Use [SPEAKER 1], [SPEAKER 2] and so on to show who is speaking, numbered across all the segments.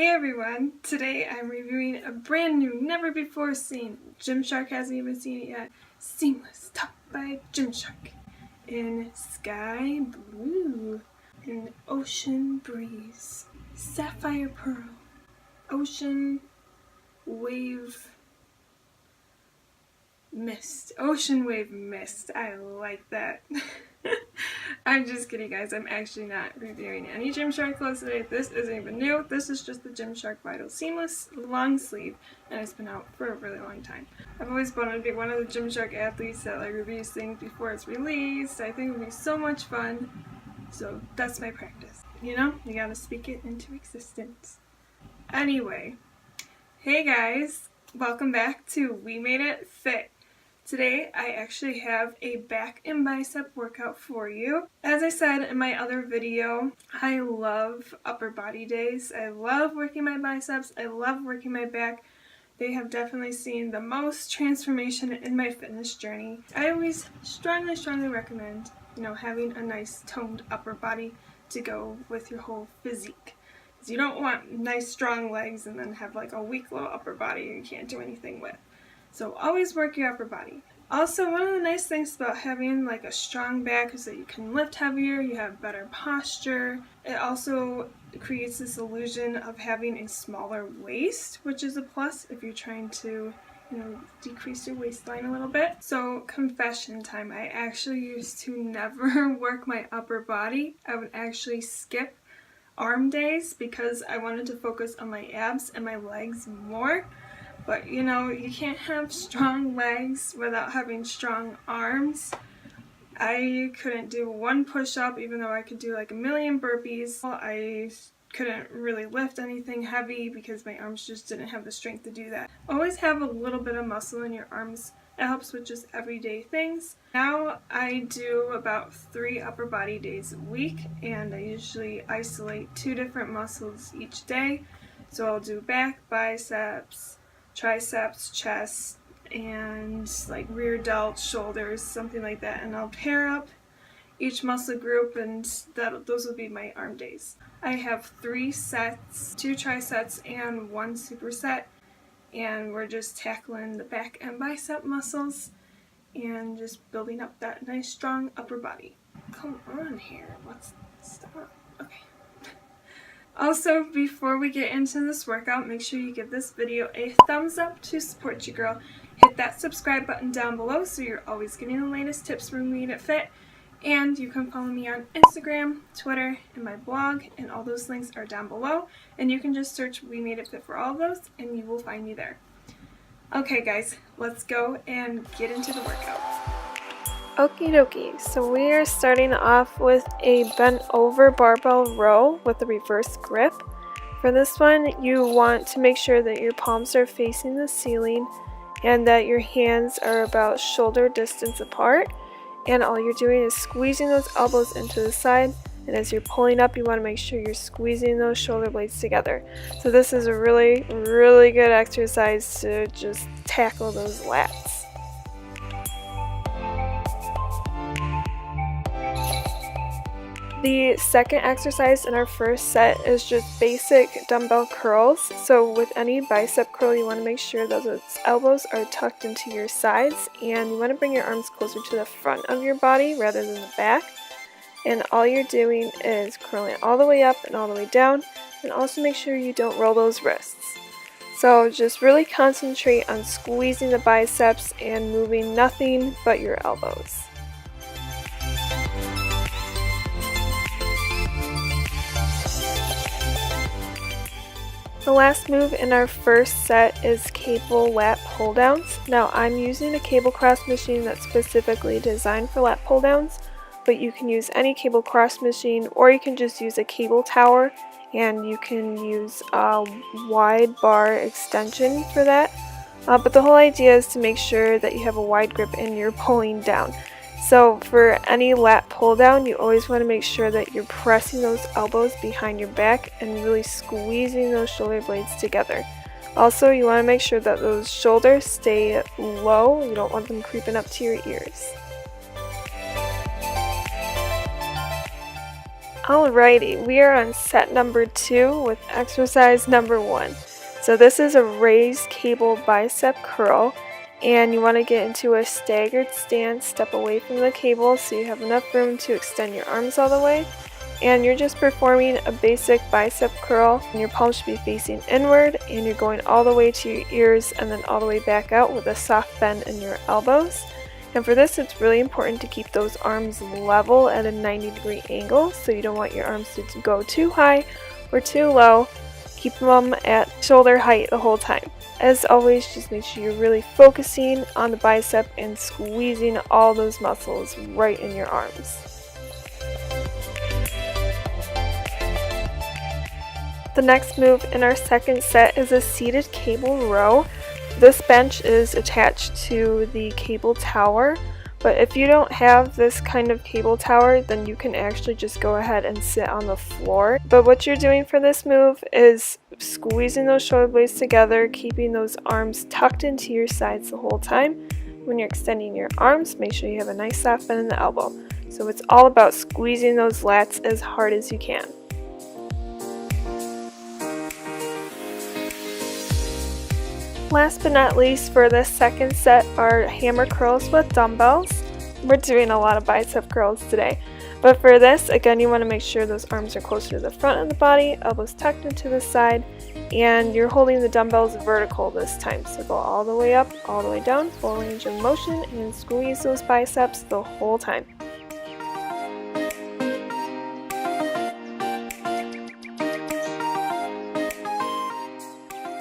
[SPEAKER 1] Hey everyone! Today I'm reviewing a brand new, never before seen, Gymshark hasn't even seen it yet, Seamless Top by Gymshark in Sky Blue, in Ocean Breeze, Sapphire Pearl, Ocean Wave Mist. Ocean Wave Mist. I like that. I'm just kidding, guys. I'm actually not reviewing any Gymshark clothes today. This isn't even new. This is just the Gymshark Vital Seamless long sleeve, and it's been out for a really long time. I've always wanted to be one of the Gymshark athletes that reviews things before it's released. I think it would be so much fun. So that's my practice. You know, you gotta speak it into existence. Anyway, hey guys, welcome back to We Made It Fit. Today I actually have a back and bicep workout for you. As I said in my other video, I love upper body days. I love working my biceps. I love working my back. They have definitely seen the most transformation in my fitness journey. I always strongly recommend, having a nice toned upper body to go with your whole physique. Because you don't want nice strong legs and then have like a weak little upper body you can't do anything with. So always work your upper body. Also, one of the nice things about having like a strong back is that you can lift heavier, you have better posture. It also creates this illusion of having a smaller waist, which is a plus if you're trying to, decrease your waistline a little bit. So confession time, I actually used to never work my upper body. I would actually skip arm days because I wanted to focus on my abs and my legs more. But you can't have strong legs without having strong arms. I couldn't do one push-up even though I could do like a million burpees. I couldn't really lift anything heavy because my arms just didn't have the strength to do that. Always have a little bit of muscle in your arms. It helps with just everyday things. Now I do about 3 upper body days a week, and I usually isolate 2 different muscles each day. So I'll do back, biceps, triceps, chest, and like rear delt, shoulders, something like that, and I'll pair up each muscle group, and those will be my arm days. I have 3 sets, 2 trisets and 1 superset, and we're just tackling the back and bicep muscles and just building up that nice strong upper body. Come on here, let's stop. Okay. Also, before we get into this workout, make sure you give this video a thumbs up to support your girl. Hit that subscribe button down below so you're always getting the latest tips from We Made It Fit. And you can follow me on Instagram, Twitter, and my blog, and all those links are down below. And you can just search We Made It Fit for all of those, and you will find me there. Okay guys, let's go and get into the workout. Okie dokie, so we are starting off with a bent over barbell row with a reverse grip. For this one, you want to make sure that your palms are facing the ceiling and that your hands are about shoulder distance apart. And all you're doing is squeezing those elbows into the side, and as you're pulling up, you want to make sure you're squeezing those shoulder blades together. So this is a really good exercise to just tackle those lats. The second exercise in our first set is just basic dumbbell curls. So with any bicep curl, you want to make sure that those elbows are tucked into your sides, and you want to bring your arms closer to the front of your body rather than the back. And all you're doing is curling all the way up and all the way down, and also make sure you don't roll those wrists. So just really concentrate on squeezing the biceps and moving nothing but your elbows. The last move in our first set is cable lat pull-downs. Now I'm using a cable cross machine that's specifically designed for lat pull-downs, but you can use any cable cross machine, or you can just use a cable tower, and you can use a wide bar extension for that. But the whole idea is to make sure that you have a wide grip and you're pulling down. So for any lat pull down, you always want to make sure that you're pressing those elbows behind your back and really squeezing those shoulder blades together. Also, you want to make sure that those shoulders stay low. You don't want them creeping up to your ears. Alrighty, we are on set number 2 with exercise number 1. So this is a raised cable bicep curl, and you want to get into a staggered stance, step away from the cable so you have enough room to extend your arms all the way. And you're just performing a basic bicep curl, and your palms should be facing inward, and you're going all the way to your ears and then all the way back out with a soft bend in your elbows. And for this, it's really important to keep those arms level at a 90-degree angle, so you don't want your arms to go too high or too low. Keep them at shoulder height the whole time. As always, just make sure you're really focusing on the bicep and squeezing all those muscles right in your arms. The next move in our second set is a seated cable row. This bench is attached to the cable tower, but if you don't have this kind of cable tower, then you can actually just go ahead and sit on the floor. But what you're doing for this move is squeezing those shoulder blades together, keeping those arms tucked into your sides the whole time. When you're extending your arms, make sure you have a nice soft bend in the elbow. So it's all about squeezing those lats as hard as you can. Last but not least, for this second set are hammer curls with dumbbells. We're doing a lot of bicep curls today. But for this, again, you want to make sure those arms are closer to the front of the body, elbows tucked into the side, and you're holding the dumbbells vertical this time. So go all the way up, all the way down, full range of motion, and squeeze those biceps the whole time.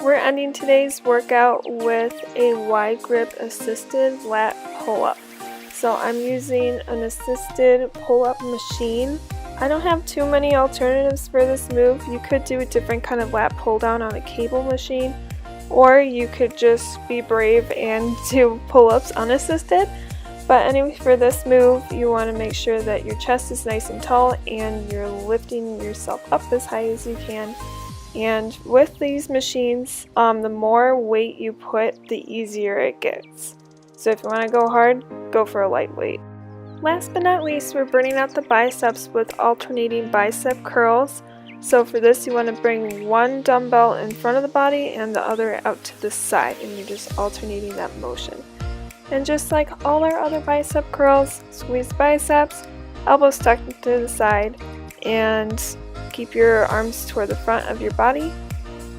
[SPEAKER 1] We're ending today's workout with a wide grip assisted lat pull-up. So I'm using an assisted pull-up machine. I don't have too many alternatives for this move. You could do a different kind of lat pull-down on a cable machine, or you could just be brave and do pull-ups unassisted. But anyway, for this move, you want to make sure that your chest is nice and tall and you're lifting yourself up as high as you can. And with these machines, the more weight you put, the easier it gets. So if you want to go hard, go for a lightweight. Last but not least, we're burning out the biceps with alternating bicep curls. So for this, you want to bring one dumbbell in front of the body and the other out to the side, and you're just alternating that motion. And just like all our other bicep curls, squeeze the biceps, elbows tucked to the side, and keep your arms toward the front of your body.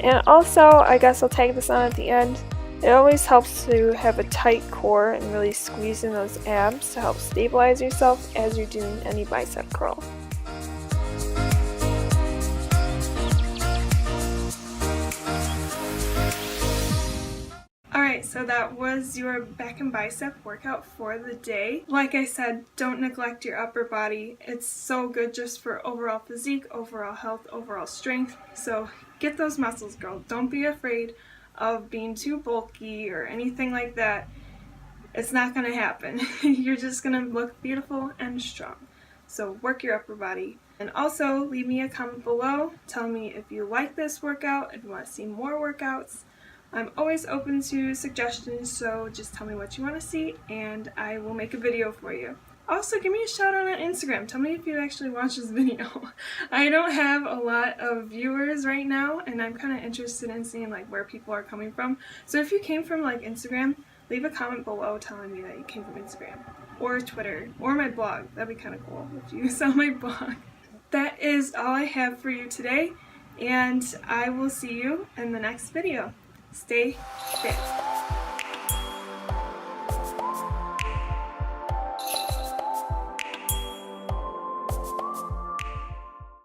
[SPEAKER 1] And also, I guess I'll tag this on at the end, it always helps to have a tight core and really squeeze in those abs to help stabilize yourself as you're doing any bicep curl. Alright, so that was your back and bicep workout for the day. Like I said, don't neglect your upper body. It's so good just for overall physique, overall health, overall strength. So get those muscles, girl. Don't be afraid of being too bulky or anything like that. It's not going to happen. You're just going to look beautiful and strong. So work your upper body. And also leave me a comment below. Tell me if you like this workout, if you want to see more workouts. I'm always open to suggestions, so just tell me what you want to see and I will make a video for you. Also, give me a shout out on Instagram. Tell me if you actually watch this video. I don't have a lot of viewers right now, and I'm kind of interested in seeing like where people are coming from. So if you came from like Instagram, leave a comment below telling me that you came from Instagram or Twitter or my blog. That'd be kind of cool if you saw my blog. That is all I have for you today, and I will see you in the next video. Stay fit.